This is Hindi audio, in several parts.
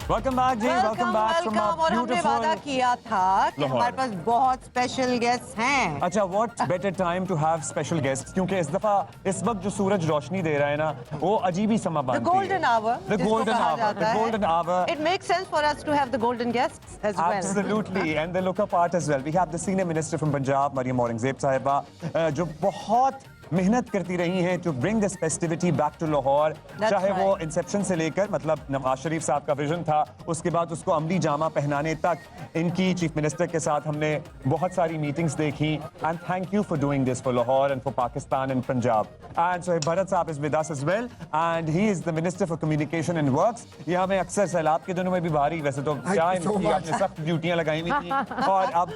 वेलकम बैक जी, वेलकम बैक फ्रॉम और हमने वादा किया था कि हमारे पास बहुत स्पेशल गेस्ट हैं। अच्छा, what better time to have special guest, क्योंकि इस दफा इस वक्त जो सूरज रोशनी दे रहा है ना, वो अजीब ही समा बांधती है। Golden hour, the golden hour. It makes sense for us to have the golden guests as well. Absolutely, and the look part as well. We have the senior minister from Punjab, Mariam Aurangzeb साहिबा, जो बहुत मेहनत करती रही हैं to bring this festivity back to Lahore. चाहे वो इंसेप्शन से लेकर, मतलब नवाज शरीफ साहब का विजन था, उसके बाद उसको अमली जामा पहनाने तक इनकी चीफ मिनिस्टर के साथ हमने बहुत सारी मीटिंग्स देखी। And thank you for doing this for Lahore and for Pakistan and Punjab. And Sohaib Bherth साहब is with us as well, and he is the minister for communication and works. ये हमें अक्सर सैलाब के दिनों में भी भारी, वैसे तो क्या इनकी आपने सख्त ड्यूटियां लगाई हुई थी, और अब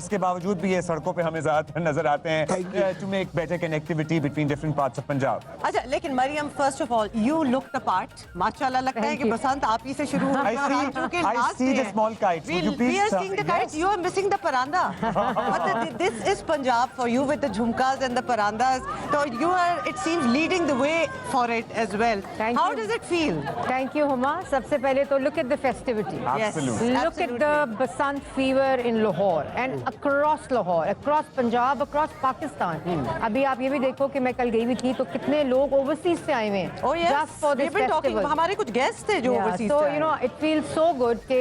उसके बावजूद भी ये सड़कों पे हमें ज्यादातर नजर आते हैं to make better connectivity between different parts of Punjab. अच्छा, लेकिन Maryam, first of all, you look the part. माशाल्लाह, लगता है कि बसंत आप ही से शुरू हो I see the small kites. We are seeing the kites. You are missing the paranda. But this is Punjab for you with the jhumkas and the parandas. So you are, it seems, leading the way for it as well. How does it feel? Thank you, Huma. सबसे पहले तो look at the festivity. Absolutely. Look at the Basant fever in Lahore and across Lahore, across Punjab, across Pakistan. अभी आप ये भी देखो कि मैं कल गई हुई थी, तो कितने लोग ओवरसीज से आए हुए हैं Oh yes, just for this we've been talking. festival. हमारे कुछ गेस्ट थे जो ओवरसीज So से you know, it feels so good कि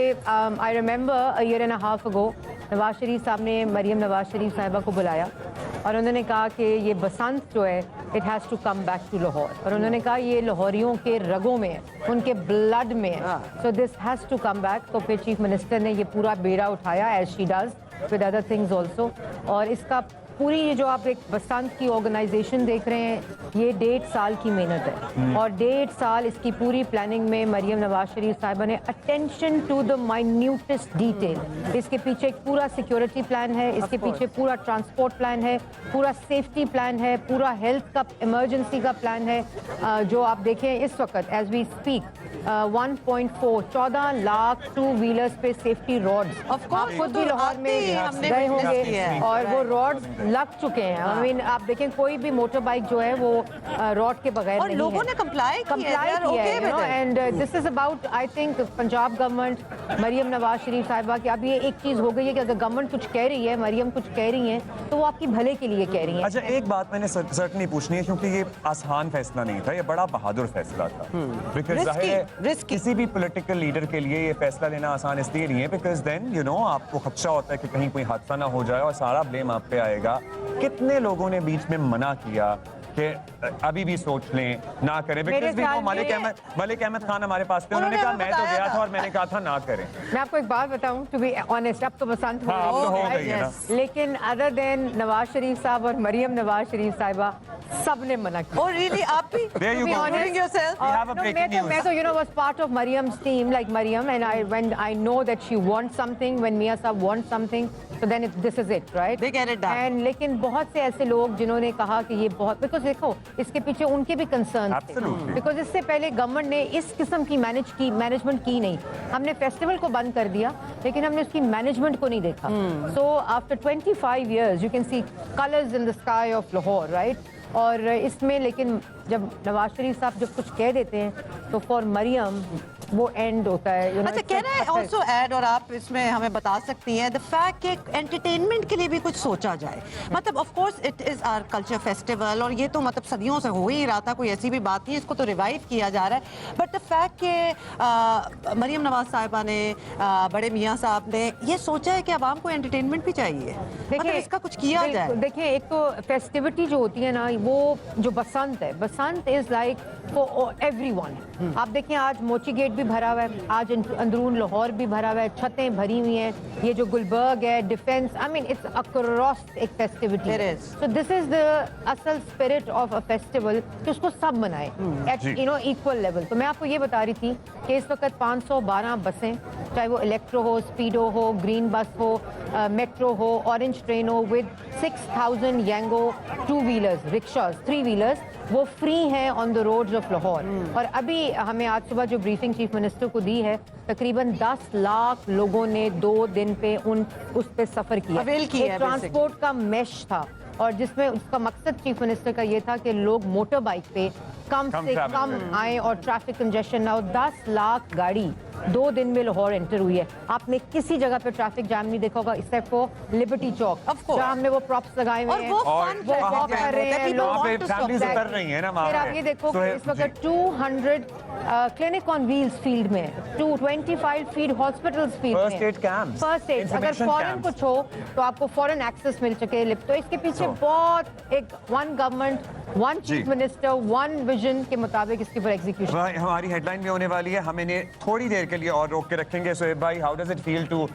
I remember a year and a half ago, Nawaz Sharif साहब ने मरियम नवाज शरीफ साहिबा को बुलाया और उन्होंने कहा कि ये बसंत जो है it has to come back to Lahore, और उन्होंने कहा ये लाहौरियों के रगों में है, उनके ब्लड में है, so this has to come back. तो फिर चीफ मिनिस्टर ने ये पूरा बेड़ा उठाया, as she does with other things also, और इसका पूरी ये जो आप एक बसंत की ऑर्गेनाइजेशन देख रहे हैं, ये 1.5 साल की मेहनत है, और 1.5 साल इसकी पूरी प्लानिंग में मरियम नवाज शरीफ साहिबा ने attention to the minutest detail, इसके पीछे एक पूरा सिक्योरिटी प्लान है, इसके पीछे पूरा ट्रांसपोर्ट प्लान है, पूरा सेफ्टी प्लान है, पूरा हेल्थ का इमरजेंसी का प्लान है। जो आप देखें इस वक्त as we speak 14 lakh 2 wheelers पे सेफ्टी रॉड्स, Of course, खुद भी लाहौर में गए होंगे और वो रॉड्स लग चुके हैं। I mean, आप देखें कोई भी मोटर बाइक जो है वो रॉड के बगैर और नहीं लोगों है। ने कंप्लाई किया है, and this is about, I think Punjab government, Maryam Nawaz Sharif साहिबा की अब ये एक चीज हो गई है कि अगर गवर्नमेंट कुछ कह रही है, मरियम कुछ कह रही है, तो वो आपकी भले के लिए कह रही है। अच्छा, एक बात मैंने सर्टनली पूछनी है, क्योंकि ये आसान फैसला नहीं था, ये बड़ा बहादुर फैसला था। बिकॉज जाहिर है किसी भी पॉलिटिकल लीडर के लिए ये फैसला लेना आसान इसलिए नहीं है, बिकॉज देन यू नो आपको खदशा होता है कि कहीं कोई हादसा ना हो जाए और सारा ब्लेम आप पे आएगा। कितने लोगों ने बीच में मना किया कि अभी भी सोच लें, ना करें, बिकॉज भी वो मलिक अहमद खान हमारे पास थे, उन्होंने कहा मैं तो गया था और मैंने कहा था ना करें। मैं आपको एक बात बताऊं, टू बी ऑनेस्ट, अब तो बसंत हो गई है ना, लेकिन अदर देन नवाज शरीफ साहब और मरियम नवाज शरीफ साहिबा सब ने मना किया। Oh really? आप भी? There you go. Honoring yourself? We have a breaking news. मैं तो you know was part of Mariam's team, like Mariam, and when I know that she wants something, when Mia Saab wants something, so then this is it, right? They get it done. And लेकिन बहुत से ऐसे लोग जिन्होंने कहा कि ये बहुत, because देखो इसके पीछे उनके भी कंसर्न थे, बिकॉज इससे पहले गवर्नमेंट ने इस किस्म की मैनेजमेंट की नहीं। हमने फेस्टिवल को बंद कर दिया, लेकिन हमने उसकी मैनेजमेंट को नहीं देखा। So after 25 years you can see colors in the sky of Lahore, right? और इसमें लेकिन जब नवाज शरीफ साहब जब कुछ कह देते हैं तो फॉर मरियम वो एंड होता है। अच्छा, कैन आई आल्सो ऐड, और आप इसमें हमें बता सकती हैं द फैक्ट कि एंटरटेनमेंट के लिए भी कुछ सोचा जाए। मतलब of course it is our culture festival, और ये तो मतलब सदियों से हो ही रहा था, कोई ऐसी भी बात नहीं, इसको तो रिवाइव किया जा रहा है। बट द फैक्ट कि मरियम नवाज साहिबा ने, बड़े मियाँ साहब ने ये सोचा है कि आवाम को एंटरटेनमेंट भी चाहिए, मतलब इसका कुछ किया जाए। देखिए, एक तो फेस्टिविटी जो होती है ना, वो जो बसंत है, बसंत इज लाइक फॉर एवरीवन। आप देखिए आज मोची गेट भी भरा हुआ है, आज अंदरून लाहौर भी भरा हुआ है, छतें भरी हुई हैं, ये जो गुलबर्ग है, defence, I mean it's across एक festivity. So this is the असल स्पिरिट ऑफ अ फेस्टिवल कि उसको सब मनाए at you know equal level. तो मैं आपको ये बता रही थी कि इस वक्त 512 बसें, चाहे वो इलेक्ट्रो हो, स्पीडो हो, ग्रीन बस हो, मेट्रो हो, ऑरेंज ट्रेन हो, with 6000 Yango 2 wheelers, rickshaws, 3 wheelers, वो फ्री हैं on the roads of Lahore. और अभी हमें आज सुबह जो ब्रीफिंग चीफ मिनिस्टर को दी है, तकरीबन 10 लाख लोगों ने 2 दिन पे उस पे सफर किया। ट्रांसपोर्ट का मैश था, और जिसमें उसका मकसद चीफ मिनिस्टर का ये था कि लोग मोटर बाइक पे कम से travel कम करें। आए और ट्रैफिक कंजेशन ना हो। 10 लाख गाड़ी 2 दिन में लाहौर एंटर हुई है। आपने किसी जगह पे ट्रैफिक जाम नहीं देखा होगा except for liberty Chowk, Of course. जहाँ हमने वो प्रॉप्स लगाए हुए और हैं वो और fun वो traffic वॉक jam कर रहे होता है, हैं people लोग। वहाँ पे want to families stop. उतर रही हैं ना वहाँ फिर पे। आप ये देखो So, इस वक्त जी। 200 क्लिनिक ऑन व्हील्स फील्ड में, 225 फील्ड हॉस्पिटल्स फील्ड में, First aid camps, first aid, अगर information फॉरेन camps. कुछ हो तो आपको फॉरेन एक्सेस मिल सके। तो इसके पीछे So. बहुत एक वन गवर्नमेंट, वन जी। चीफ मिनिस्टर, वन विजन के मुताबिक इसके ऊपर एग्जीक्यूशन। भाई हमारी हेडलाइन भी होने वाली है, हम इन्हें थोड़ी देर के लिए और रोक के रखेंगे। सोहेब भाई, how does it feel to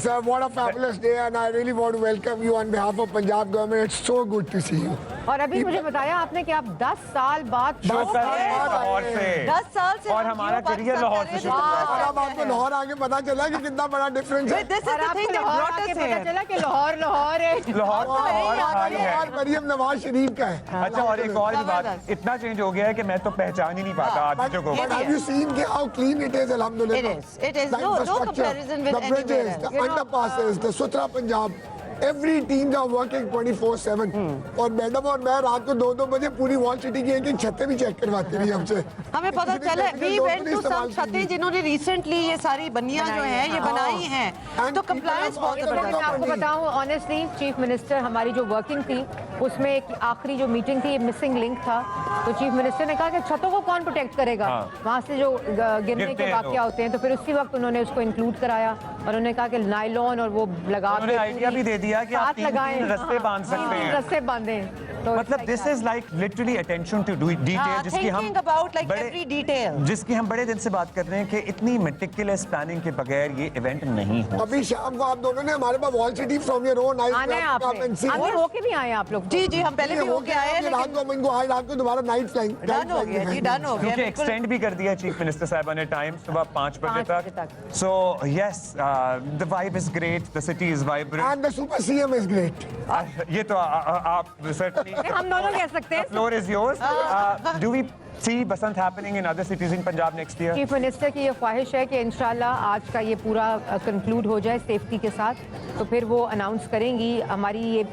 Sir, what a fabulous day, and I really want to welcome you on behalf of Punjab government. It's so good to see you. और अभी मुझे बताया आपने कि आप 10 साल बाद दस show साल कर रहे हैं। बाद लाहौर आए से हैं। 10 साल से और हम हमारा जियो करियर पाकिस्तान लाहौर कर से रहे शुरू हैं। हुआ। और अब आपको लाहौर आके पता चला कि कितना बड़ा डिफरेंस है। This is और the आपको thing that लाहौर brought आके us पता here. चला कि लाहौर लाहौर है। लाहौर तो और बहुत सारी है। लाहौर मरियम नवाज शरीफ का है। अच्छा, और एक और भी बात, जबरदस्त। इतना चेंज हो गया है कि मैं तो पहचान ही नहीं पाता आदित्य को। But have you seen how clean it is? Alhamdulillah. It is. It is. The No infrastructure, comparison with the bridges, anywhere the else. You know, underpasses, the Sutra Punjab. Every teams are working 24/7. और मैडम और मैं रात को 2-2 बजे पूरी वॉल सिटी की एक छतें भी चेक करवाती रही हमसे। हमें पता इसलिए चला technical वी लोग वेंट भी टू इस्तेमाल सम छतें कीजिए। जिन्होंने रिसेंटली ये सारी बनियां जो है ये बनाई हैं, And तो people कंप्लायंस have बहुत also लेकिन मैं जबरदस्त आपको है। बताऊं ऑनेस्टली, चीफ मिनिस्टर हमारी जो वर्किंग थी उसमें एक आखिरी जो मीटिंग थी मिसिंग लिंक था। तो चीफ मिनिस्टर ने कहा कि छतों को कौन प्रोटेक्ट करेगा, हाँ। वहाँ से जो गिरने गिरते के हैं वाकया लोग। होते हैं। तो फिर उसी वक्त उन्होंने उसको इंक्लूड कराया और उन्होंने कहा कि नायलॉन और वो लगा उन्होंने आइडिया भी दे दिया कि आप साथ 3 लगाएं, रस्ते बांध सकते तीन हैं। रस्ते बांधे। तो मतलब this is like literally attention to detail, जिसकी हम thinking about like every detail. जिसकी हम बड़े दिन से बात कर रहे हैं कि इतनी मेटिकुलस प्लानिंग के बगैर ये इवेंट नहीं हो। अभी शाम को आप दोनों ने हमारे पास wall city from your own eyes आना है आपने, अभी होके भी आए आप लोग। जी जी, हम पहले भी होके आए हैं, रात लेकिन को हम इनको आज रात को दोबारा नाइट फ्लाइंग डन हो गया जी, डन हो गया क्योंकि बिल्कुल। एक्सटेंड भी कर दिया चीफ मिनिस्टर साहब ने टाइम सुबह 5 बजे 5 बजे तक। तक। So yes, the vibe is great, the city is vibrant. And the super CM is great. ये तो आप certainly हम दोनों कह सकते हैं। floor is yours. Do we see Basant happening in other cities in Punjab next year? Chief minister की ये ख्वाहिश है कि इंशाल्लाह आज का ये पूरा कंक्लूड हो जाए सेफ्टी के साथ, तो फिर वो अनाउंस करेंगी। हमारी ये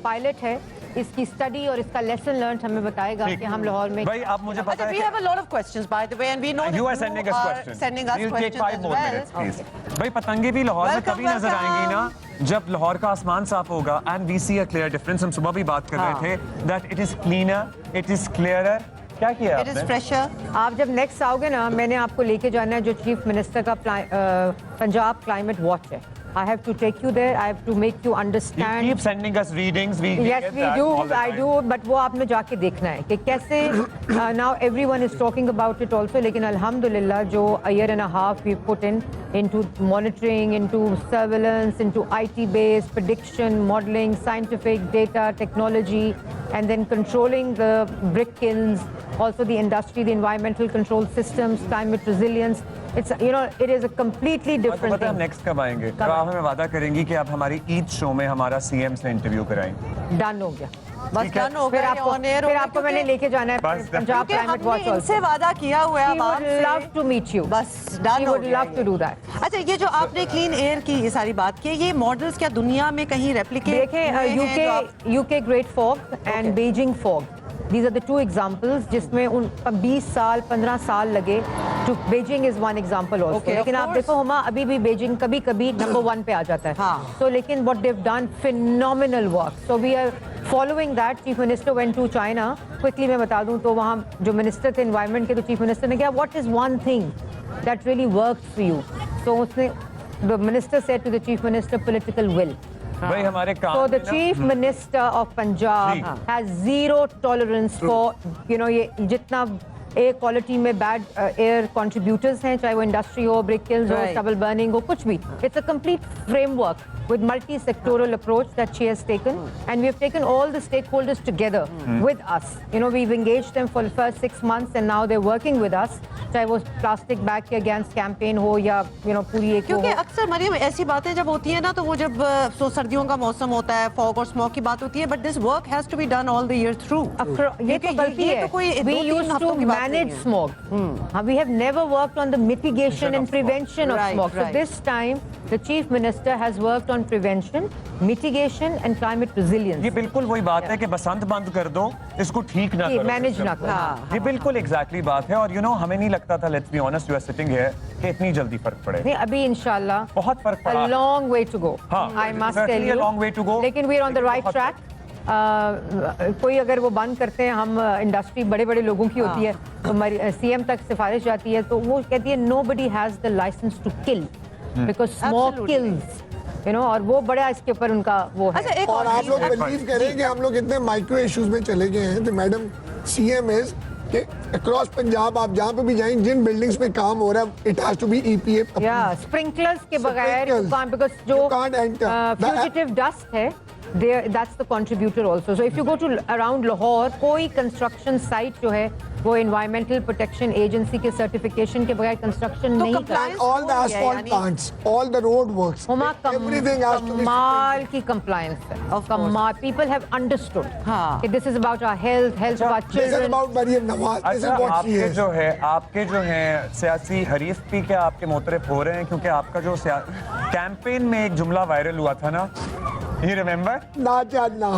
पायलट है, इसकी स्टडी और इसका लेसन लर्न हमें बताएगा ठीक। कि हम लाहौर में भाई आप मुझे अच्छा, पता है we कि have a lot of questions by the way, and we know that you are sending us questions. sending us We'll take questions 5 as more well. minutes, please. भाई पतंगे भी लाहौर में Welcome, तभी नजर welcome. आएंगी ना जब लाहौर का आसमान साफ होगा। And we see a clear difference. हम सुबह भी बात कर रहे थे that it is cleaner, it is clearer. क्या किया It is आपने? fresher. आप जब नेक्स्ट आओगे ना, मैंने आपको लेके जाना है जो चीफ मिनिस्टर का पंजाब क्लाइमेट वॉच है। I have to take you there, I have to make you You understand. keep sending us readings. We Yes, get we that do. all the I time. do. But वो आपने जाके देखना है कि कैसे now everyone is talking about it also. लेकिन अल्हम्दुलिल्लाह जो a year and a half we put in into monitoring, into surveillance, into IT-based prediction, modeling, scientific data, technology, and then controlling the brick kilns, also the industry, the environmental control systems, climate resilience. It's it is a completely आपको different पता है हम thing. नेक्स्ट कब आएंगे? कब? आप हमें वादा करेंगी कि आप हमारी ईद शो में हमारा सीएम से इंटरव्यू कराएंगे। Done हो गया। बस ठीक है। डन हो फिर गया आपको on air हो फिर गया, आपको मैंने क्योंकि- लेके जाना है बस, पंजाब क्योंकि क्लाइमेट वॉच हमने इनसे also. वादा किया हुआ है He अब would आपसे। love to meet you. बस डन He हो would गया love to ये। do that. अच्छा, ये जो आपने क्लीन एयर की ये सारी बात की, ये मॉडल्स क्या दुनिया में कहीं रेप्लिकेट देखें UK great fog and Beijing fog, these are the two examples जिसमें उन 20 साल 15 साल लगे। to Beijing is one example also. Okay, लेकिन of आप course. देखो हुमा, अभी भी बीजिंग कभी कभी नंबर 1 पे आ जाता है। हाँ। So लेकिन what they've done phenomenal work. So we are following that. Chief Minister went to China. Quickly मैं बता दूं तो वहाँ जो मिनिस्टर थे एनवायरनमेंट के, तो चीफ मिनिस्टर ने कहा what is one thing that really worked for you? So उसने the minister said to the chief minister political will. भाई हमारे काम So the में ना- chief minister of Punjab ji. has zero tolerance for ये जितना एयर क्वालिटी में बैड एयर कंट्रीब्यूटर्स हैं, चाहे वो इंडस्ट्री हो, ब्रिक किल्स हो, Right. स्टबल बर्निंग हो, कुछ भी। It's a complete framework with multi-sectoral approach that she has taken, and we have taken all the stakeholders together with us. We've engaged them for the first 6 months, and now they're working with us. चाहे वो प्लास्टिक बैग के अगेंस्ट कैंपेन हो या पूरी एक वो क्योंकि हो। अक्सर मरियम ऐसी बातें जब होती है ना, तो वो जब सर्दियों का मौसम होता है, फॉग और स्मॉग की बात होती है, but this work has to be done all the year through. ये तो गलती है। तो कोई We 2-3 used हफ्तों to की बात नहीं manage है। smog. We have never worked on the mitigation and prevention of Right, smog. So right. this time, the chief minister has worked on on prevention, mitigation and climate resilience. ये बिल्कुल वही बात है कि बसंत बंद कर दो, इसको ठीक ना ये करो, manage ना करो। हाँ, ये बिल्कुल एग्जैक्टली बात है। और यू नो हमें नहीं लगता था, let's be honest, you are sitting here, कि इतनी जल्दी फर्क पड़ेगा। नहीं, अभी इंशाल्लाह बहुत फर्क पड़ा। a long way to go. हाँ, I must tell certainly a you. long way to go. लेकिन we are on the right बहुत- track. कोई अगर वो बंद करते हैं, हम इंडस्ट्री बड़े बड़े लोगों की होती है, तो सीएम तक सिफारिश जाती है, तो वो कहती है nobody has the license to kill because smoke Absolutely. kills, you know, और वो बड़ा इसके ऊपर उनका वो है। अच्छा, एक और आप लोग चीज़- बिलीव करें कि हम लोग इतने माइक्रो इश्यूज में चले गए हैं, तो मैडम सीएम इज कि अक्रॉस पंजाब आप जहाँ पे भी जाएं, जिन बिल्डिंग्स में काम हो रहा है, it has to be EPA. या स्प्रिंकलर्स के बगैर Sprinklers. बिकॉज जो You can't enter. Fugitive dust है, that's the contributor also. So if you go to around Lahore, कोई कंस्ट्रक्शन साइट जो है वो एनवायरमेंटल प्रोटेक्शन एजेंसी के सर्टिफिकेशन के बगैर कंस्ट्रक्शन तो नहीं compliance करता। All the हो गया, asphalt यानी- plants, all the road works, Huma everything has to be कमाल की compliance है। Of course. कमाल, people have understood हाँ। कि this is about our health of our This is children। about Maryam Nawaz. This is अच्छा, what she आपके is. जो है, आपके जो हैं सियासी हरीफ भी क्या आपके मोतरफ हो रहे हैं? क्योंकि आपका जो कैंपेन में एक जुमला वायरल हुआ था ना, you remember? ना जानना।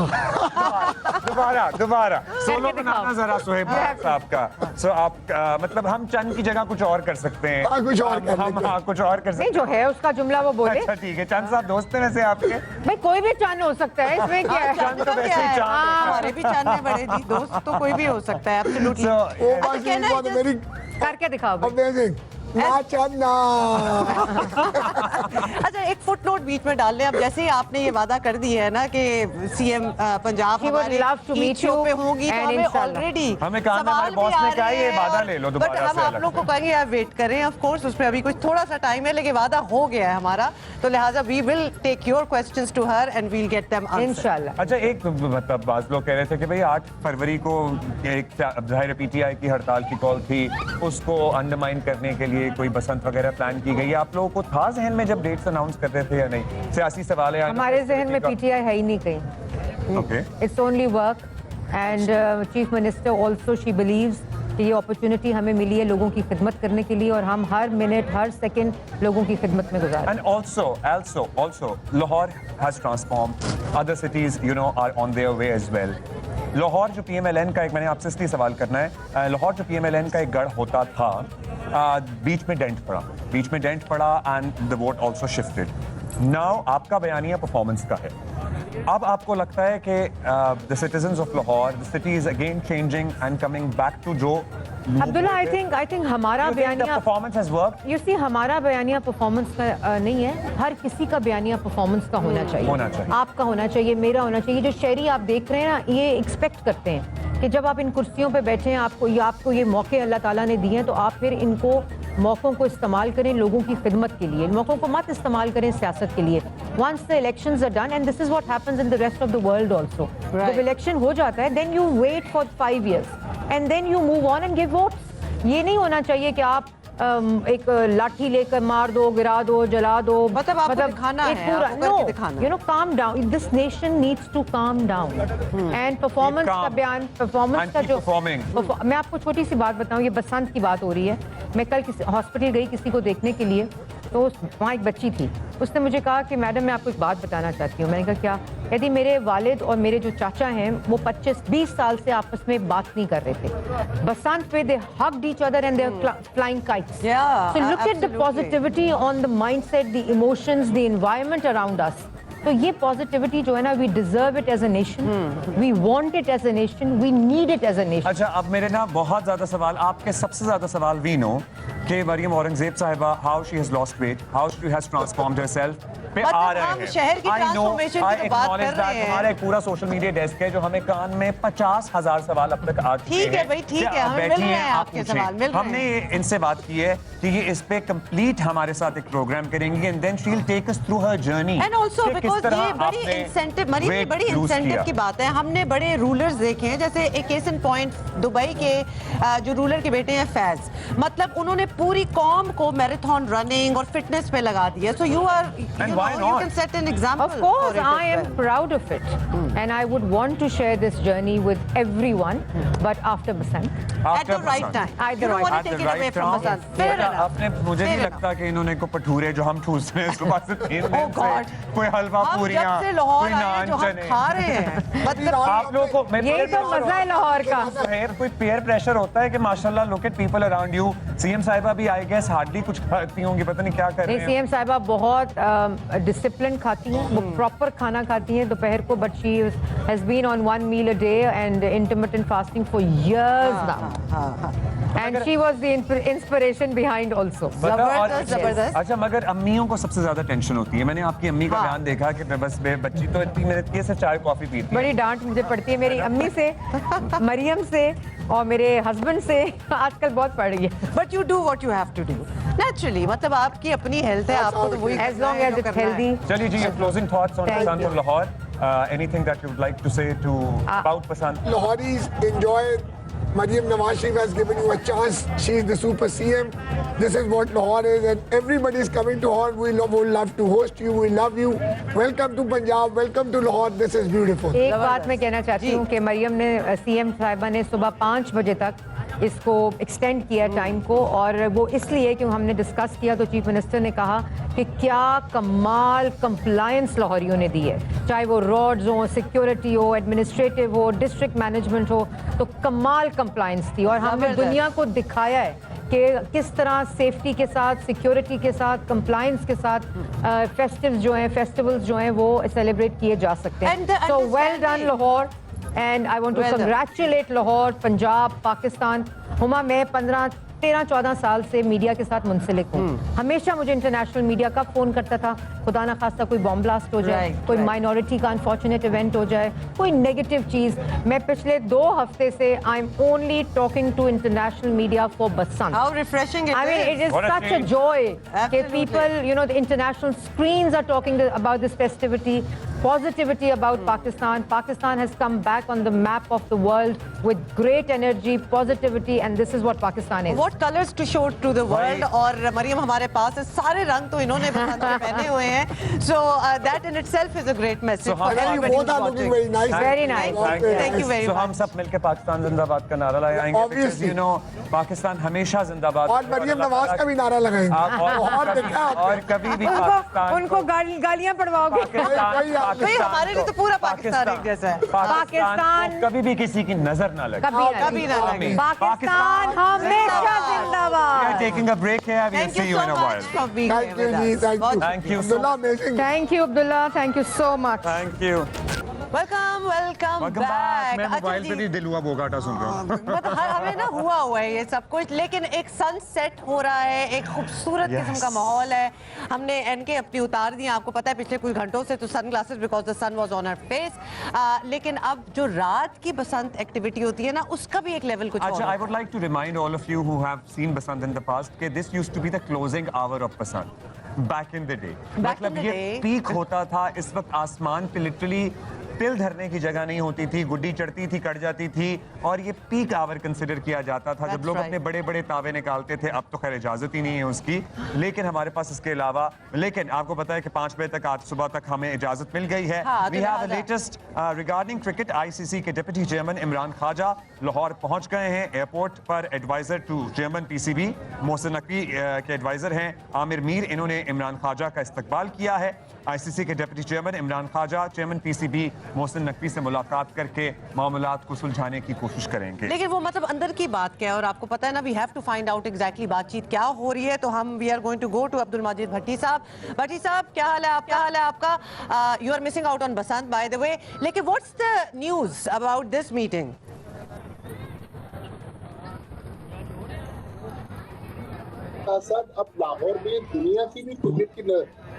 दोबारा सोलो दिखाओ। बनाना जरा सोहेब साहब का। सो आप मतलब हम चंद की जगह कुछ और कर सकते हैं। हाँ, कुछ और कर हम लेते हैं। हाँ, कुछ और कर नहीं, सकते जो है उसका जुमला वो बोले। हैं। अच्छा ठीक है, चंद साहब दोस्त हैं वैसे आपके? भाई कोई भी चंद हो सकता है, इसमें क्या है? चांद तो का वैसे क्या ही है? चांद हाँ, है। हमारे भी चांद है बड़े जी, दोस्त तो कोई भी हो सकता है, absolutely. So, Oh, but she can I was just- very करके दिखाओ भाई। amazing. ना जानना। अच्छा, एक फुटनोट बीच में डाल लें। अब जैसे ही आपने ये वादा कर दी है ना कि सीएम पंजाब She would हमारे love to Eid meet show you पे होंगी, तो and हमें inshallah. ऑलरेडी हमें कहा था हमारे बॉस ने कहा ये वादा ले लो दोबारा बट हम से आप अलग। लोग को कहेंगे आप वेट करें, ऑफ कोर्स उस पर अभी कुछ थोड़ा सा टाइम है, लेकिन वादा हो गया है हमारा, तो लिहाजा we will take your questions to her and we'll get them answer. इंशाल्लाह। अच्छा, एक मतलब बाज लोग कह रहे थे कि भाई 8 फरवरी को एक जाहिर पीटीआई की हड़ताल की कॉल थी, उसको अंडरमाइन करने के लिए कोई बसंत वगैरह प्लान की गई। आप लोगों को था जहन में जब डेट्स अनाउंस कर रहे थे या नहीं? सियासी सवाल है हमारे जहन में पीटीआई है ही नहीं कहीं। Okay, It's only work and chief minister also she beliefs कि ये अपॉर्चुनिटी हमें मिली है लोगों की खिदमत करने के लिए, और हम हर मिनट हर सेकंड लोगों की खिदमत में गुजार। and also Lahore has transformed, other cities you know are on their way as well. Lahore जो PMLN का एक, मैंने आपसे इसलिए सवाल करना है, लाहौर जो PMLN का एक गढ़ होता था, बीच में डेंट पड़ा and the vote also shifted. Now आपका बयानिया परफॉर्मेंस का है, अब आपको लगता है कि the citizens of Lahore, the city is again changing and coming back to जो अब्दुल्ला, आई थिंक हमारा बयानिया performance has worked. You see, हमारा बयानिया परफॉर्मेंस का नहीं है, हर किसी का बयानिया परफॉर्मेंस का होना चाहिए। आपका होना चाहिए, मेरा होना चाहिए। जो शहरी आप देख रहे हैं ना, ये एक्सपेक्ट करते हैं कि जब आप इन कुर्सियों पे बैठे हैं, आपको ये मौके अल्लाह ताला ने दिए हैं, तो आप फिर इनको मौक़ों को इस्तेमाल करें लोगों की खिदमत के लिए, मौक़ों को मत इस्तेमाल करें सियासत के लिए। Once the elections are done, and this is what happens in the rest of the world also, जब इलेक्शन हो जाता है, then you wait for 5 years and then you move on and give votes. ये नहीं होना चाहिए कि आप एक लाठी लेकर मार दो, गिरा दो, जला दो। मतलब आपको दिखाना एक है, पूरा आपको करके दिखाना है। You know, calm down. This nation needs to calm down. And performance calm. का बयान, performance का keep जो performing. मैं आपको छोटी सी बात बताऊं, ये बसंत की बात हो रही है। मैं कल हॉस्पिटल गई किसी को देखने के लिए, तो वहाँ एक बच्ची थी, उसने मुझे कहा कि मैडम मैं आपको एक बात बताना चाहती हूँ। मैंने कहा क्या? यदि मेरे वालिद और मेरे जो चाचा हैं वो 25-20 साल से आपस में बात नहीं कर रहे थे, बसंत पे they hugged each other and they are flying kites. Yeah, So look at the absolutely. positivity on the mindset, the emotions, the environment around us. तो ये पॉजिटिविटी जो है ना, we deserve it as a nation, we want it as a nation, we need it as a nation. अच्छा, अब मेरे ना बहुत ज्यादा सवाल, आपके सबसे ज्यादा सवाल वी नो कि मरियम औरंगजेब साहिबा, how she has lost weight, how she has transformed herself पे मतलब आ रहे हम हैं। शहर की I know, transformation I की तो बात कर acknowledge रहे that। हैं। हमारा एक पूरा सोशल मीडिया डेस्क है जो हमें कान में 50,000 सवाल अब तक आ चुके हैं। ठीक है भाई, ठीक है, हमें मिल रहे हैं आपके सवाल, मिल रहे हमने इनसे बात की है कि ये इस पे कंप्लीट हमारे साथ एक प्रोग्राम करेंगी and then she will take us through her journey. And also because ये बड़ी इंसेंटिव, मरीज ये बड़ी इंसेंटिव की बात है। हमने बड़े रूलर्स देखे हैं, जैसे एक केस इन पॉइंट दुबई के जो रूलर के बेटे हैं फैज, मतलब उन्होंने पूरी कौम को मैराथन रनिंग और फिटनेस पे लगा दिया. So you are, And you why know, you not? can set an example. Of course, for it I as am well. proud of it. And I would want to share this journey with everyone, but after Basant. At the right time. At the You don't right want At to the take it away right from time. Basant. Fair बेटा, enough. आपने मुझे Fair नहीं enough. लगता कि इन्होंने को पठूरे जो हम ठूस रहे हैं सुबह से 3 दिन Oh God. से कोई हलवा हम पूरियां जब से लाहौर कोई आए हैं, नान जो हम चने खा रहे हैं मतलब आप लोगों को मैं यही तो मजा है लाहौर का. कोई पेयर प्रेशर होता है कि माशाल्लाह look at people around you. CM साहिबा भी आई गेस हार्डली कुछ खाती होंगी, पता नहीं क्या कर रहे नहीं, हैं. सीएम साहिबा बहुत डिसिप्लिन खाती हैं, वो प्रॉपर खाना खाती हैं दोपहर को, but she has been on 1 meal a day and intermittent fasting for years now. And she was the inspiration behind also. जबरदस्त जबरदस्त. अच्छा, मगर अम्मियों को सबसे ज्यादा टेंशन होती है. मैंने आपकी अम्मी का बयान देखा कि मैं बस बच्ची तो इतनी मेहनत की है, सिर्फ चाय कॉफी पीती है. बड़ी डांट मुझे पड़ती है मेरी अम्मी से, मरियम से और मेरे हस्बैंड से. आजकल बहुत पड़ रही है. But you do what you have to do. Naturally, मतलब आपकी अपनी हेल्थ है, आपको तो वही As long as it's healthy. चलिए जी, closing thoughts on Thank Basant you. और Lahore. Anything that you would like to say to about Basant? Lahoris, enjoy. Mariam Nawaz Sharif has given you a chance. She is the super CM. This is what Lahore is, and everybody is coming to Lahore. We love to host you. We love you. Welcome to Punjab. Welcome to Lahore. This is beautiful. एक बात मैं कहना चाहती हूँ कि मरियम ने, सीएम साहिबा ने सुबह 5 बजे तक इसको एक्सटेंड किया टाइम को, और वो इसलिए कि हमने डिस्कस किया तो चीफ मिनिस्टर ने कहा कि क्या कमाल कंप्लायंस लाहौरियों ने दी है, चाहे वो रोड्स हो, सिक्योरिटी हो, एडमिनिस्ट्रेटिव हो, डिस्ट्रिक्ट मैनेजमेंट हो, तो कमाल कंप्लायंस थी. और हमने जबरदस्त. दुनिया को दिखाया है कि किस तरह सेफ्टी के साथ, सिक्योरिटी के साथ, कंप्लायंस के साथ फेस्टिवल्स जो हैं वो सेलिब्रेट किए जा सकते And the हैं. So well done understanding. Lahore. And I want to Well done. congratulate Lahore, Punjab, Pakistan. Huma, मैं 13-14 साल से मीडिया के साथ मुंसलिक हूँ. हमेशा मुझे इंटरनेशनल मीडिया कब फोन करता था, खुदा ना खास्ता कोई बॉम्ब ब्लास्ट हो जाए, Right, कोई right. माइनॉरिटी का अनफॉर्चुनेट इवेंट हो जाए, कोई नेगेटिव चीज. मैं पिछले 2 हफ्ते से I am only talking to international media for Basant. How refreshing it I mean, is. it is What a such a change. joy that Absolutely. people, you know, the international screens are talking about this festivity, positivity about Pakistan. Pakistan has come back on the map of the world with great energy, positivity, and this is what Pakistan is. What colors to show to the world. और मरियम हमारे पास है, सारे रंग तो इन्होंने बसंत में पहने हुए हैं. So that in itself is a great message So for how- And you everybody both are watching. looking very nice. Very nice. Thank you very So much. हम सब मिलके पाकिस्तान जिंदाबाद का नारा लगाएंगे. Obviously. Because you know, Pakistan हमेशा जिंदाबाद. और मरियम नवाज का भी नारा लगाएंगे. और देखा आपने? और कभी भी पाकिस्तान उनको गालियां पड़वाओगे. भाई, हमारे लिए तो पूरा पाकिस्तान एक जैसा है. पाकिस्तान कभी भी किसी की नजर ना लगे. कभी ना लगे. पाकिस्तान हमेशा We are जिंदाबाद. taking a break here. We'll Thank see you you so in a much while. for being Thank here you, with ji. us. Thank you. Thank you so Abdullah, amazing. Thank you, Abdullah. Thank you so much. Thank you. Welcome Welcome back. back. मैं अच्छा मोबाइल पे जी, भी दिलुआ बोगाटा सुन रहा हूँ. मतलब हमें ना हुआ है ये सब कुछ, लेकिन एक सनसेट हो रहा है, एक खूबसूरत Yes. किस्म का माहौल है. हमने एनके अपनी उतार दी, आपको पता है पिछले कुछ घंटों से, तो sun glasses because the sun was on her face. लेकिन अब जो रात की बसंत एक्टिविटी होती है ना, उसका भी एक लेवल कुछ और Acha, I होता would like to remind all of you who have seen Basant in the past that this used to be the closing hour of Basant back in the day. Back in मतलब the ये day. पीक होता था. इस वक्त आसमान पे लिटरली तिल धरने की जगह नहीं होती थी, गुड्डी चढ़ती थी, कट जाती थी, और ये पीक आवर कंसिडर किया जाता था. That's जब लोग right. अपने बड़े बड़े तावे निकालते थे, अब तो खैर इजाजत ही नहीं है उसकी, लेकिन हमारे पास इसके अलावा, लेकिन आपको पता है कि 5 बजे तक आज सुबह तक हमें इजाजत मिल गई है. हाँ, We तो have the लिहाजा- latest regarding cricket. ICC के डिप्टी चेयरमैन इमरान ख्वाजा लाहौर पहुंच गए हैं. एयरपोर्ट पर adviser to chairman PCB Mohsin Naqvi के एडवाइजर हैं आमिर मीर, इन्होंने इमरान ख्वाजा का इस्तकबाल किया है. आईसीसी के deputy chairman Imran Khawaja chairman PCB Mohsin Naqvi से मुलाकात करके मामलात को सुलझाने की कोशिश करेंगे. लेकिन वो मतलब अंदर की बात क्या है, और आपको पता है ना, we have to find out exactly बातचीत क्या हो रही है. तो हम we are going to go to Abdul Majid Bhatti साहब. भट्टी साहब, क्या हाल है आपका? You are missing out on Basant by the way, लेकिन what's the news about this meeting? साथ अब लाहौर में दुनिया की भी क्रिकेट की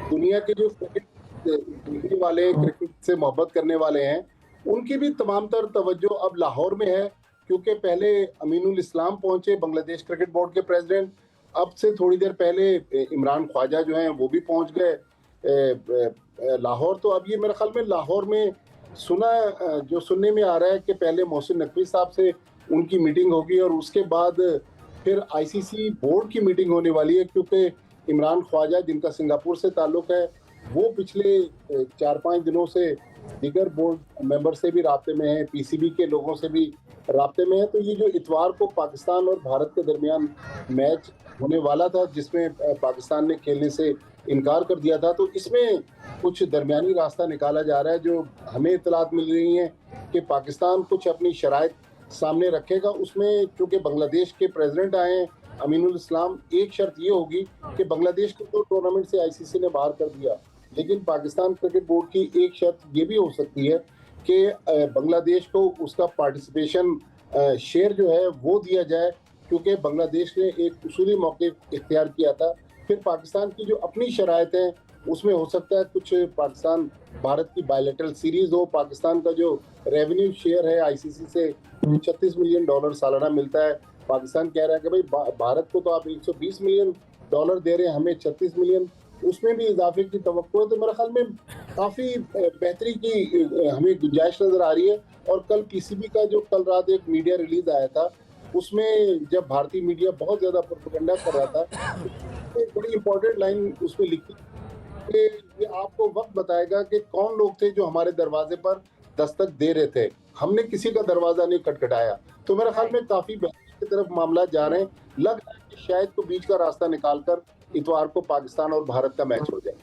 दुनिया के जो क्रिकेट देखने वाले, क्रिकेट से मोहब्बत करने वाले हैं, उनकी भी तमाम तर तवज्जो अब लाहौर में है. क्योंकि पहले अमीनुल इस्लाम पहुंचे, बांग्लादेश क्रिकेट बोर्ड के प्रेसिडेंट. अब से थोड़ी देर पहले इमरान ख्वाजा जो हैं वो भी पहुंच गए लाहौर. तो अब ये मेरे ख्याल में लाहौर में सुनने में आ रहा है कि पहले मोहसिन नकवी साहब से उनकी मीटिंग होगी और उसके बाद फिर आईसीसी बोर्ड की मीटिंग होने वाली है, क्योंकि इमरान ख्वाजा जिनका सिंगापुर से ताल्लुक है वो पिछले 4-5 दिनों से दीगर बोर्ड मेंबर से भी राब्ते में हैं, पीसीबी के लोगों से भी राब्ते में है। तो ये जो इतवार को पाकिस्तान और भारत के दरमियान मैच होने वाला था, जिसमें पाकिस्तान ने खेलने से इनकार कर दिया था, तो इसमें कुछ दरमियानी रास्ता निकाला जा रहा है। जो हमें इतलात मिल रही हैं कि पाकिस्तान कुछ अपनी शराइत सामने रखेगा। उसमें चूँकि बांग्लादेश के प्रेसिडेंट आए हैं अमीनुल इस्लाम, एक शर्त ये होगी कि बांग्लादेश को तो टूर्नामेंट से आईसीसी ने बाहर कर दिया, लेकिन पाकिस्तान क्रिकेट बोर्ड की एक शर्त ये भी हो सकती है कि बांग्लादेश को उसका पार्टिसिपेशन शेयर जो है वो दिया जाए, क्योंकि बांग्लादेश ने एक उसूली मौके इख्तियार किया था। फिर पाकिस्तान की जो अपनी शराइत हैं उसमें हो सकता है कुछ पाकिस्तान भारत की बायलैटरल सीरीज हो। पाकिस्तान का जो रेवेन्यू शेयर है आईसीसी से $36 मिलियन सालाना मिलता है, पाकिस्तान कह रहा है कि भाई भारत को तो आप $120 मिलियन दे रहे हैं, हमें 36 मिलियन, उसमें भी इजाफे की तवक्को है। तो मेरे ख्याल में काफ़ी बेहतरी की हमें गुंजाइश नज़र आ रही है। और कल पीसीबी का जो कल रात एक मीडिया रिलीज आया था, उसमें जब भारतीय मीडिया बहुत ज़्यादा प्रोपेगेंडा कर रहा था, एक बड़ी इंपॉर्टेंट लाइन उसमें लिखी कि ये आपको वक्त बताएगा कि कौन लोग थे जो हमारे दरवाजे पर दस्तक दे रहे थे, हमने किसी का दरवाजा नहीं खटखटाया। तो मेरे ख्याल में काफ़ी बेहतरी की तरफ मामला जा रहे हैं। लग रहा है कि शायद को बीच का रास्ता निकालकर इतवार को पाकिस्तान और भारत का मैच हो जाए।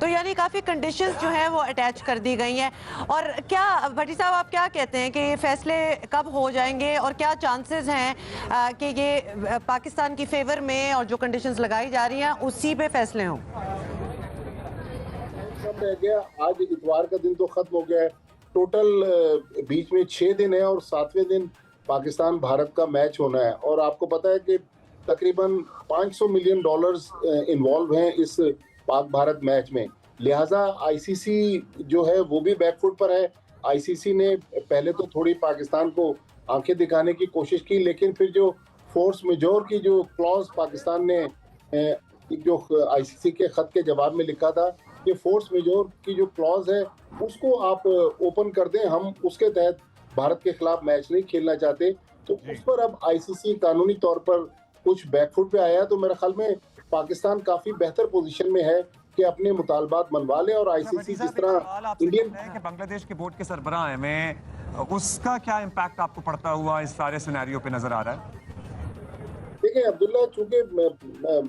तो यानी काफ़ी कंडीशंस जो हैं वो अटैच कर दी गई हैं। और क्या भट्टी साहब आप क्या कहते हैं कि ये फैसले कब हो जाएंगे और क्या चांसेस हैं कि ये पाकिस्तान की फेवर में और जो कंडीशंस लगाई जा रही हैं उसी पे फैसले हों? सब रह गया, आज इतवार का दिन तो खत्म हो गया है। टोटल बीच में 6 दिन है और 7वें दिन पाकिस्तान भारत का मैच होना है। और आपको पता है कि तकरीबन $500 मिलियन इन्वॉल्व हैं इस पाक भारत मैच में, लिहाजा आईसीसी जो है वो भी बैकफुट पर है। आईसीसी ने पहले तो थोड़ी पाकिस्तान को आंखें दिखाने की कोशिश की, लेकिन फिर जो फोर्स मेजोर की जो क्लॉज पाकिस्तान ने जो आईसीसी के खत के जवाब में लिखा था कि फोर्स मेजोर की जो क्लॉज है उसको आप ओपन कर दें, हम उसके तहत भारत के खिलाफ मैच नहीं खेलना चाहते। तो उस पर अब आईसीसी कानूनी तौर पर कुछ बैकफुट पे आया। तो मेरे ख्याल में पाकिस्तान काफी बेहतर पोजीशन में है कि अपने मुतालबात मनवा ले। और आईसीसी जिस तरह इंडियन कि बांग्लादेश के बोर्ड के सरबराह हैं, में उसका क्या इम्पैक्ट आपको पड़ता हुआ इस सारे सिनेरियो पे नजर आ रहा है? देखिए अब्दुल्ला, चूंकि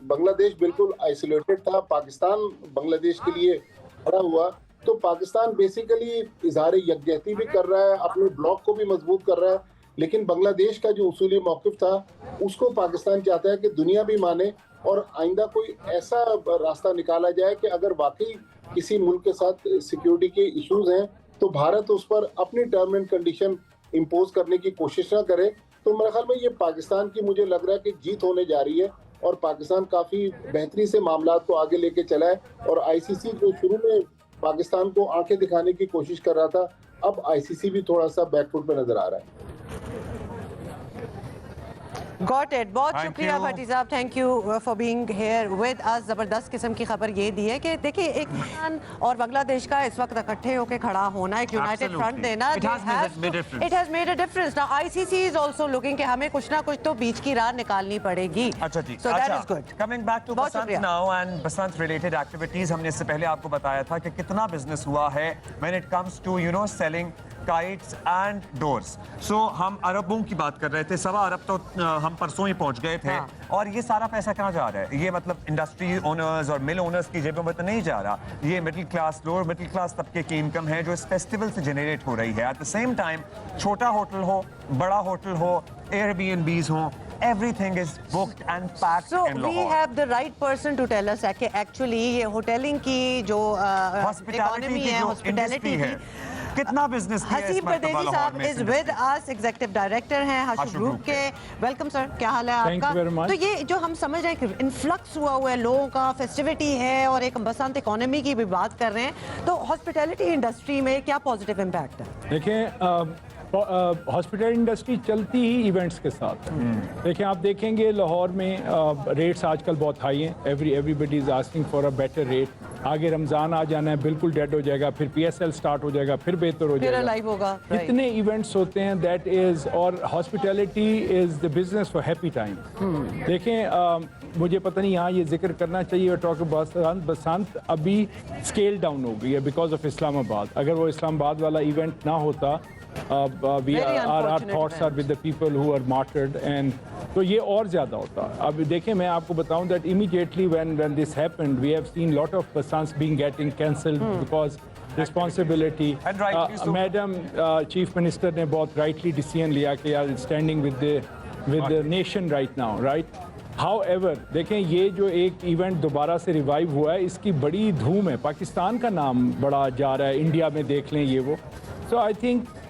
बांग्लादेश बिल्कुल आइसोलेटेड था, पाकिस्तान बांग्लादेश के लिए खड़ा हुआ, तो पाकिस्तान बेसिकली इजहार यकजहती भी कर रहा है, अपने ब्लॉक को भी मजबूत कर रहा है, लेकिन बांग्लादेश का जो उसूली मौक़िफ़ था उसको पाकिस्तान चाहता है कि दुनिया भी माने और आइंदा कोई ऐसा रास्ता निकाला जाए कि अगर वाकई किसी मुल्क के साथ सिक्योरिटी के इश्यूज हैं तो भारत उस पर अपनी टर्म एंड कंडीशन इम्पोज करने की कोशिश ना करे। तो मेरे ख्याल में ये पाकिस्तान की मुझे लग रहा है कि जीत होने जा रही है और पाकिस्तान काफ़ी बेहतरी से मामला को आगे लेके चला है। और आईसीसी जो शुरू में पाकिस्तान को आंखें दिखाने की कोशिश कर रहा था, अब आईसीसी भी थोड़ा सा बैकफुट पे नजर आ रहा है। गॉट इट, बहुत Thank शुक्रिया you. भट्टी साहब, thank you for being here with us. जबरदस्त किस्म की खबर ये दी है कि देखिए एक पाकिस्तान और बांग्लादेश का इस वक्त इकट्ठे होकर खड़ा होना, एक यूनाइटेड Absolutely. फ्रंट देना, It has made a difference. It has made a difference. Now ICC is also looking कि हमें कुछ ना कुछ तो बीच की राह निकालनी पड़ेगी। अच्छा जी, so that is good. Coming back to बहुत बसंत शुक्रिया। Now and Basant related activities, हमने इससे पहले आपको बताया था कि कितना बिजनेस हुआ है when it comes to selling kites and dors. So हम अरबों की बात कर रहे थे, 1.25 अरब तो हम परसों ही पहुंच गए थे। हाँ। और ये सारा पैसा कहाँ जा रहा है? ये मतलब इंडस्ट्री ओनर्स और मिल ओनर्स की जेबों में तो नहीं जा रहा, ये middle class, lower middle class तबके की इनकम है जो इस फेस्टिवल से जनरेट हो रही है। एट द सेम टाइम छोटा होटल हो, बड़ा होटल हो, एयरबीएनबीज हो, everything is booked and packed So in we Lahore. have the right person to tell us कि एक्चुअली ये होटलिंग की जो Hospitality इकोनॉमी की है, जो हॉस्पिटैलिटी industry है, की, कितना बिजनेस किया है इस हसीब मर्तबा परदेसी लाहौर साहब में इस is with us, executive director हैं हशु हशु ग्रुप ग्रुप के। वेलकम सर, क्या हाल है Thank आपका? you very much. तो ये जो हम समझ रहे हैं कि इन्फ्लक्स हुआ है लोगों का, फेस्टिविटी है और एक बसंत इकोनॉमी की भी बात कर रहे हैं, तो हॉस्पिटैलिटी इंडस्ट्री में क्या पॉजिटिव इम्पैक्ट है? देखिए हॉस्पिटल इंडस्ट्री चलती ही इवेंट्स के साथ है। देखिए आप देखेंगे लाहौर में रेट्स आजकल बहुत हाई हैं, everybody is asking for a better rate. आगे रमज़ान आ जाना है, बिल्कुल डेड हो जाएगा, फिर PSL स्टार्ट हो जाएगा, फिर बेहतर हो फिर जाएगा, लाइव होगा। इतने इवेंट्स होते हैं दैट इज़, और hospitality is the business for happy time. देखें मुझे पता नहीं यहाँ ये जिक्र करना चाहिए, टॉक बसंत अभी स्केल डाउन हो गई है बिकॉज ऑफ इस्लामाबाद। अगर वो इस्लामाबाद वाला इवेंट ना होता, our thoughts are with the people who are martyred, and तो ये और ज़्यादा होता। अब देखिए मैं आपको बताऊं that immediately when this happened we have seen lot of basants being getting cancelled because responsibility। And rightly so। Madam chief minister ने बहुत rightly decision लिया कि यार standing with the nation right now, right? However, देखें ये जो एक इवेंट दोबारा से रिवाइव हुआ है, इसकी बड़ी धूम है, पाकिस्तान का नाम बड़ा जा रहा है, इंडिया में देख लें ये वो। So I think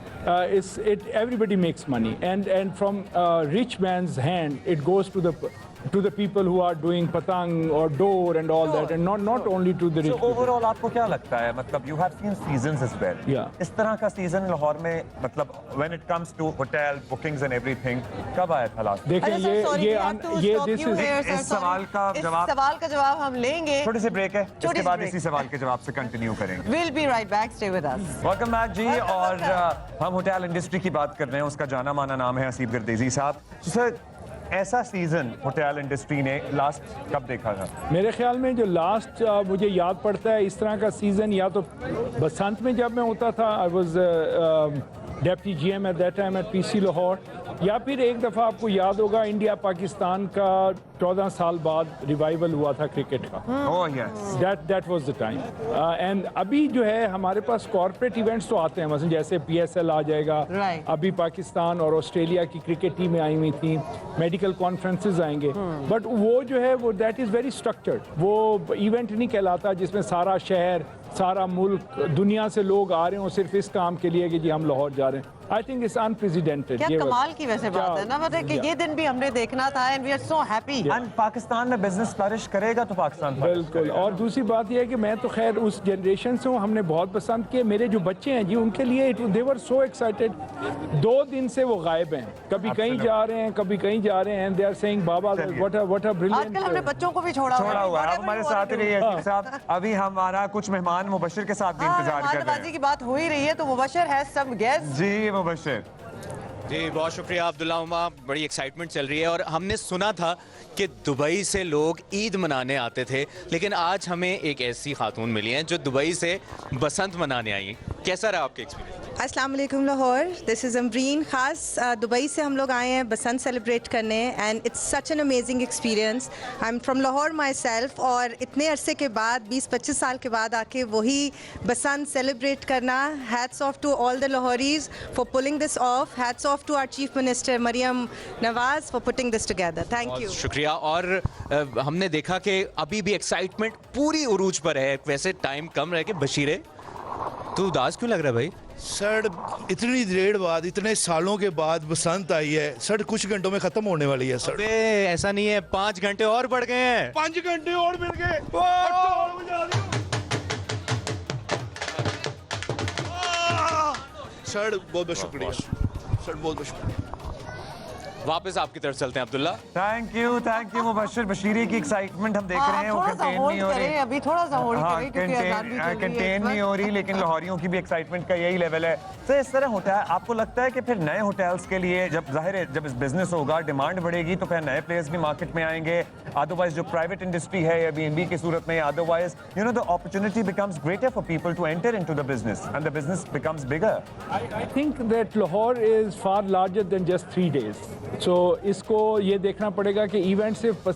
everybody makes money, and from rich man's hand it goes to the people who are doing patang or door and all that, and not only to the rich So people। overall आपको क्या लगता है, मतलब you have seen seasons as well। Yeah। इस तरह का सीजन लाहौर में, मतलब when it comes to hotel bookings and everything, कब आया था लास्ट? देखें अच्छा, sir, sorry, we have to ये stop this you is here, sir, इस sorry। सवाल का इस जवाब- सवाल का जवाब हम लेंगे। छोटी सी ब्रेक है, छोटी इसके सी बाद break। इसी सवाल के जवाब से कंटिन्यू करेंगे। We'll be right back, stay with us। Welcome back जी। Welcome, और welcome। हम होटल इंडस्ट्री की बात कर रहे हैं, उसका जाना माना नाम है हसीब गर्देजी साहब। सर ऐसा सीजन होटल इंडस्ट्री ने लास्ट कब देखा था? मेरे ख्याल में जो लास्ट मुझे याद पड़ता है इस तरह का सीज़न, या तो बसंत में जब मैं होता था, I was deputy GM at that time at PC Lahore, या फिर एक दफ़ा आपको याद होगा इंडिया पाकिस्तान का 14 साल बाद रिवाइवल हुआ था क्रिकेट का। Oh yes. That was the time। And अभी जो है हमारे पास कॉर्पोरेट इवेंट्स तो आते हैं, मतलब जैसे PSL आ जाएगा, Right। अभी पाकिस्तान और ऑस्ट्रेलिया की क्रिकेट टीमें आई हुई थी, मेडिकल कॉन्फ्रेंसेस आएंगे, बट वो जो है वो दैट इज़ वेरी स्ट्रक्चर्ड, वो इवेंट नहीं कहलाता जिसमें सारा शहर, सारा मुल्क, दुनिया से लोग आ रहे हो सिर्फ इस काम के लिए कि जी हम लाहौर जा रहे हैं। I think it's unprecedented. क्या कमाल की वैसे बात है ना, मतलब कि ये दिन भी हमने देखना था, and we are so happy. And Pakistan में बिजनेस फ्लरिश करेगा तो पाकिस्तान flourish बिल्कुल। करेगा। और दूसरी बात यह है कि मैं तो खैर उस जनरेशन से हूँ, हमने बहुत पसंद किए। मेरे जो बच्चे हैं जी, उनके लिए दे वर सो एक्साइटेड। 2 दिन से वो गायब हैं, कभी कहीं जा रहे हैं, कभी कहीं जा रहे हैं, दे आर सेइंग बाबा व्हाट अ ब्रिलियंट। आजकल हमने बच्चों को भी छोड़ा छोड़ा हुआ है। आप हमारे साथ ही रहिए हाँ। साहब। अभी हमारा कुछ मेहमान मुबशिर के साथ भी इंतजार कर रहे मेहमाननवाजी हैं। की बात हो ही रही है, तो मुबशिर है सम गेस्ट। जी मुबशिर। जी बहुत शुक्रिया अब्दुल्ला उमा, बड़ी एक्साइटमेंट चल रही है। और हमने सुना था कि दुबई से लोग ईद मनाने आते थे, लेकिन आज हमें एक ऐसी खातून मिली हैं जो दुबई से बसंत मनाने आई हैं। कैसा रहा आपका एक्सपीरियंस? अस्सलाम वालेकुम लाहौर, दिस इज़ अमरीन। ख़ास दुबई से हम लोग आए हैं बसंत सेलिब्रेट करने, and it's such an amazing experience. I am from Lahore my self, और इतने अरसे के बाद 20-25 साल के बाद आके वही बसंत सेलिब्रेट करना, hats off to all the Lahoris for pulling this off, hats off to our chief minister Maryam Nawaz for putting this together. Thank you. शुक्रिया। और हमने देखा कि अभी भी एक्साइटमेंट पूरी उरूज पर है। वैसे टाइम कम रह के बशीरे, तू उदास क्यों लग रहा है भाई? सर इतनी देर बाद, इतने सालों के बाद बसंत आई है सर, कुछ घंटों में खत्म होने वाली है सर। अबे ऐसा नहीं है, 5 घंटे और बढ़ गए हैं। 5 घंटे और मिल गए। सर बहुत बहुत शुक्रिया सर, बहुत बहुत शुक्रिया। वापस आपकी तरफ चलते हैं अब्दुल्ला। Thank you Mubashir. बशीरी की एक्साइटमेंट हम देख रहे हैं, वो थोड़ा सा कंटेन होल्ड नहीं हो रही। करें, अभी थोड़ा सा होल्ड हाँ, करें, क्योंकि अजान भी चल रही है कंटेन इस नहीं वक्त। हो रही, लेकिन लाहौरियों की भी एक्साइटमेंट का यही लेवल है। तो इस तरह होता है, आपको लगता है कि फिर नए होटल्स के लिए, जब जाहिर है जब इस बिजनेस होगा, डिमांड बढ़ेगी, तो फिर नए प्लेयर्स भी मार्केट में आएंगे। अदरवाइज जो प्राइवेट इंडस्ट्री है या B&B की सूरत में, otherwise the opportunity becomes greater for people to enter into the business and the business becomes bigger. I think that Lahore is far larger than just 3 days. So इसको ये देखना पड़ेगा कि इवेंट सिर्फ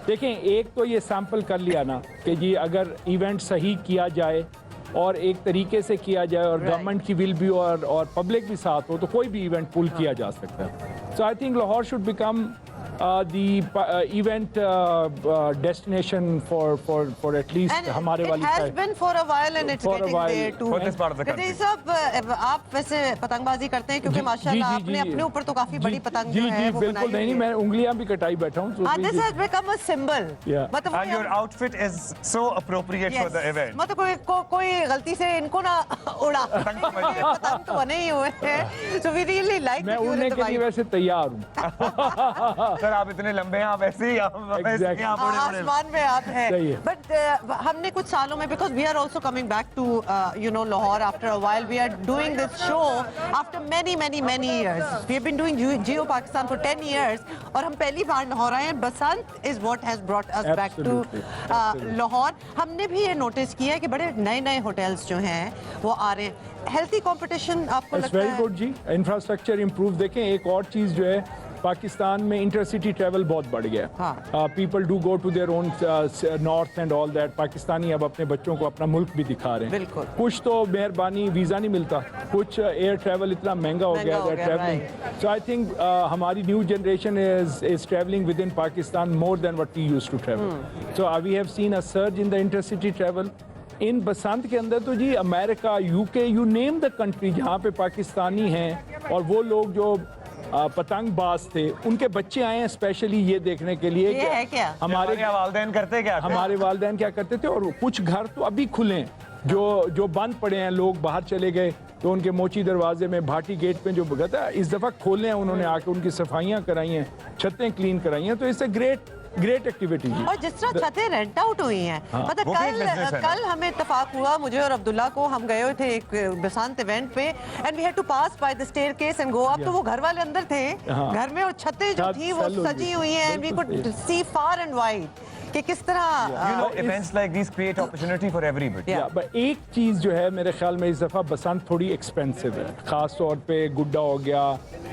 देखें, एक तो ये सैंपल कर लिया ना कि जी अगर इवेंट सही किया जाए और एक तरीके से किया जाए और गवर्नमेंट की विल भी और पब्लिक भी साथ हो, तो कोई भी इवेंट पुल किया जा सकता है। So I think Lahore should become the event destination for at least And हमारे it वाली has side. been for a while and it's For a getting while. there too. For this part of the country. Rice साहब, आप वैसे पतंगबाजी करते हैं क्योंकि माशाल्लाह आपने अपने ऊपर तो काफी बड़ी पतंग जो है वो बिल्कुल बनाई नहीं, हुई है। मैं उंगलियां भी कटाई बैठा हूँ, so This please- has become a symbol. Yeah. मतलब And your outfit is so appropriate for the event. मतलब कोई गलती से इनको ना उड़ा, पतंग तो बने ही हुए हैं। So we really like मैं that you're उड़ने in the के लिए vibe. वैसे तैयार हूँ। सर आप इतने लंबे हैं, आप वैसे ही आप वैसे ही आप उड़े उड़े। आसमान में आप हैं। सही है। But हमने कुछ सालों में, because we are also coming back to Lahore after a while. We are doing this show after many years. We have been doing Geo Pakistan for 10 years और हम पहली बार लाहौर आए हैं. बसंत is what has brought us back to Absolutely. Lahore. हमने भी ये नोटिस किया है कि बड़े नए होटल्स जो हैं वो आ रहे हैं. हेल्थी कंपटीशन आपको इट्स लगता वेरी है? गुड जी, इंफ्रास्ट्रक्चर इम्प्रूव। देखें एक और चीज़ जो है, पाकिस्तान में इंटरसिटी ट्रैवल बहुत बढ़ गया। हाँ। People do go to their own north and all that. Pakistani अब अपने बच्चों को अपना मुल्क भी दिखा रहे हैं। बिल्कुल। कुछ तो मेहरबानी वीज़ा नहीं मिलता, कुछ एयर ट्रैवल इतना महंगा हो गया है ट्रैवलिंग। सो आई थिंक हमारी new generation is traveling within Pakistan more than what we used to travel. So we have seen a surge in the intercity travel. In Basant के अंदर तो जी America, UK, you name the country जहाँ पे पाकिस्तानी हैं और वो लोग जो पतंगबाज थे, उनके बच्चे आए हैं स्पेशली ये देखने के लिए ये है क्या? हमारे वालिदैन करते क्या थे? हमारे वालिदैन क्या करते थे। और कुछ घर तो अभी खुले हैं जो बंद पड़े हैं, लोग बाहर चले गए तो उनके मोची दरवाजे में, भाटी गेट पे जो बगता है, इस दफ़ा खोले हैं उन्होंने आके, उनकी सफाइयाँ कराई हैं, छतें क्लीन कराई हैं। तो इससे ग्रेट एक्टिविटी जी। और जिस तरह छतें रेंट आउट हुई हैं, मतलब वो भी एक business है ना? कल हमें इत्तेफाक हुआ, मुझे और अब्दुल्ला को, हम गए हुए थे एक बसंत इवेंट पे and we had to pass by the staircase and go up. तो वो घर वाले अंदर थे हाँ। घर में और छतें जो छत थी वो सैलून सजी भी। हुई हैं एंड वी कुड बिल्कुल सी फार एंड वाइड कि किस तरह events like these create opportunity for everybody. Yeah. But एक चीज़ जो है मेरे ख्याल में इस दफ़ा बसंत थोड़ी एक्सपेंसिव है, ख़ास तौर पे गुड्डा हो गया,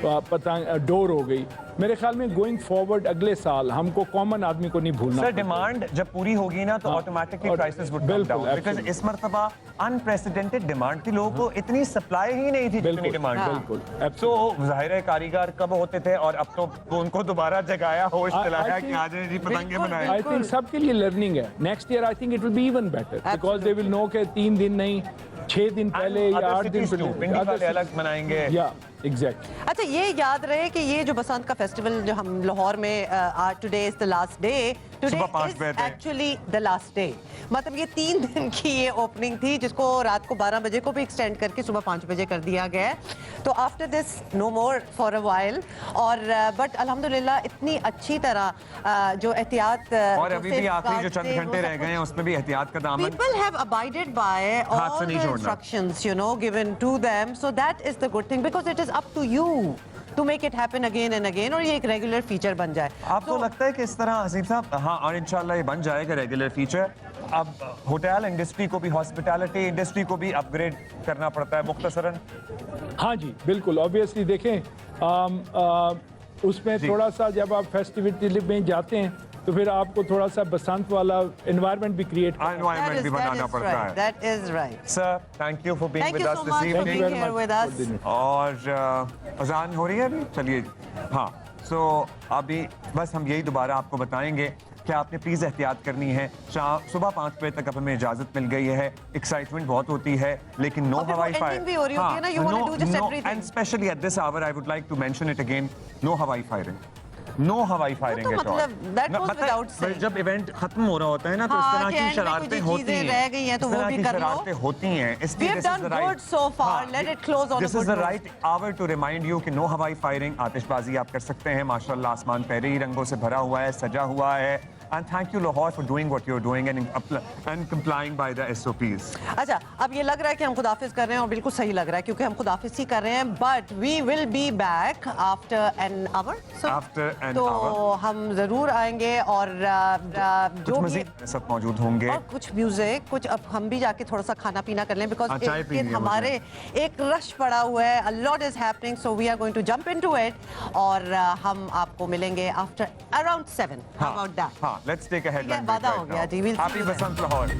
पतंग डोर हो गई। मेरे ख्याल में गोइंग फॉरवर्ड अगले साल हमको कॉमन आदमी को नहीं भूलना। सर डिमांड जब पूरी होगी ना तो ऑटोमेटिकली और प्राइसेस वुड कम बिल्कुल, डाउन, बिकॉज़ absolutely. इस मर्तबा अनप्रेसिडेंटेड डिमांड थी, लोगों को इतनी सप्लाई ही नहीं थी जितनी बिल्कुल, डिमांड। बिल्कुल, तो जाहिर है कारीगर कब होते थे और अब तो उनको दोबारा जगाया, होश I दिलाया कि think- आज जी पतंगे बिल्कुल, बनाए। आई थिंक सबके लिए लर्निंग है। Next year I think it will be even better because they will know के 3 दिन नहीं 6 दिन पहले या 8 दिन पिंडी वाले अलग मनाएंगे। या एग्जैक्टली। अच्छा ये याद रहे कि ये जो बसंत का फेस्टिवल जो हम लाहौर में today is the last day, today सुबह 5 इज बजे तक। Actually the last day. मतलब ये 3 दिन की ये ओपनिंग थी जिसको रात को 12 बजे को भी एक्सटेंड करके सुबह 5 बजे कर दिया गया है। तो after this no more for a while. और बट अल्हम्दुलिल्लाह इतनी अच्छी तरह जो एहतियात और अभी भी आखिरी जो चंद घंटे रह गए हैं उसमें भी एहतियात का दामन। People have abided by हाथ all से the नहीं छोड़ना। instructions, given to them. So that is the good thing because it is up to you to make it happen again and again और ये एक रेगुलर फीचर बन जाए। आपको लगता है कि इस तरह हसीब साहब, हाँ, और इंशाल्लाह ये बन जाएगा रेगुलर फीचर। अब होटल इंडस्ट्री को भी, हॉस्पिटैलिटी इंडस्ट्री को भी अपग्रेड करना पड़ता है मुख्तसरन। हाँ जी बिल्कुल, ऑब्वियसली देखें उसमें जी। थोड़ा सा जब आप फेस्टिविटी में जाते हैं तो फिर आपको थोड़ा सा बसंत वाला एनवायरनमेंट भी क्रिएट एनवायरनमेंट भी बनाना पड़ता है। That is right. Sir thank you for being Thank with you us so this much for evening. being here with us. और अजान हो रही है अभी, चलिए हाँ। सो अभी बस हम यही दोबारा आपको बताएंगे कि आपने प्लीज़ एहतियात करनी है। सुबह 5 बजे तक अब हमें इजाज़त मिल गई है। एक्साइटमेंट बहुत होती है लेकिन नो और फिर वो हवाई ending भी हो रही होती है ना, you wanna do just everything. And specially at this hour I would like to mention it again, no हवाई फायरिंग, नो हवाई फायरिंग तो एट ऑल। मतलब that goes without saying. जब इवेंट खत्म हो रहा होता है ना तो हाँ, इस तरह कि की end में शरारतें कुछ होती चीजें हैं, रह गई हैं तो इस वो तरह भी की कर लो। शरारतें होती हैं। We have done good so far. Let it close on a This is good the note. right hour to remind you कि नो हवाई फायरिंग, आतिशबाजी आप कर सकते हैं। माशाल्लाह आसमान पहले ही रंगों से भरा हुआ है, सजा हुआ है। And thank you Lahore for doing what you're doing and complying by the SOPs. अच्छा अब ये लग रहा है कि हम खुदाफिज कर रहे हैं और बिल्कुल सही लग रहा है क्योंकि हम खुदाफिज ही कर रहे हैं। But we will be back after an hour. After an तो hour. हम जरूर आएंगे और कुछ जो भी मजीद सब मौजूद होंगे। और कुछ म्यूजिक, कुछ अब हम भी जाके थोड़ा सा खाना पीना कर लें बिकॉज चाय पीनी है हमारे एक रश पड़ा हुआ है। A lot is happening so we are going to jump into it और हम आपको मिलेंगे after around 7। How about that? हाँ, let's take a headline break वादा right हो गया now. Ji, we'll see Happy you then. Basant Lahore.